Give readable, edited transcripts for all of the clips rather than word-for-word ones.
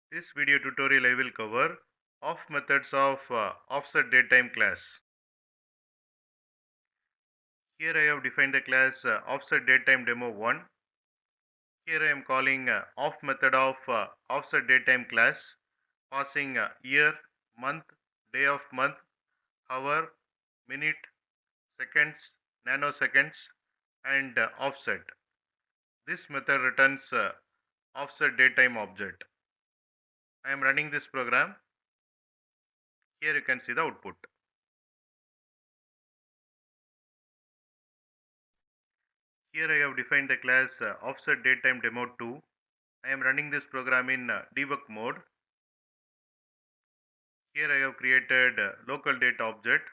This video tutorial I will cover off methods of OffsetDateTime class. Here I have defined the class OffsetDateTime demo 1. Here I am calling off method of OffsetDateTime class, passing year, month, day of month, hour, minute, seconds, nanoseconds, and offset. This method returns OffsetDateTime object. I am running this program. Here you can see the output. Here I have defined the class OffsetDateTime demo 2. I am running this program in debug mode. Here I have created local date object.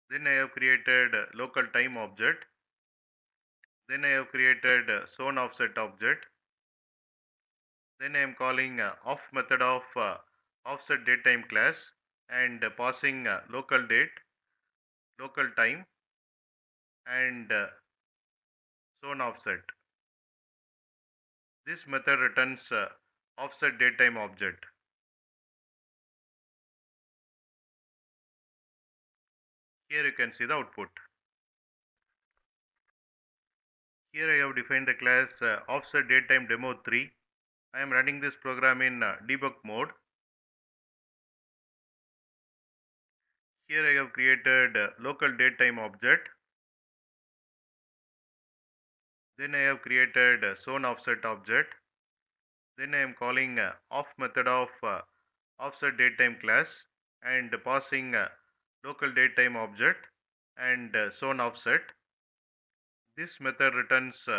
Then I have created local time object. Then I have created zone offset object. Then I am calling off method of OffsetDateTime class and passing local date, local time, and zone offset. This method returns OffsetDateTime object. Here you can see the output. Here I have defined the class OffsetDateTime demo 3. I am running this program in debug mode. Here I have created local datetime object. Then I have created zone offset object. Then I am calling off method of OffsetDateTime class and passing local datetime object and zone offset. This method returns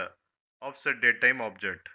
OffsetDateTime object.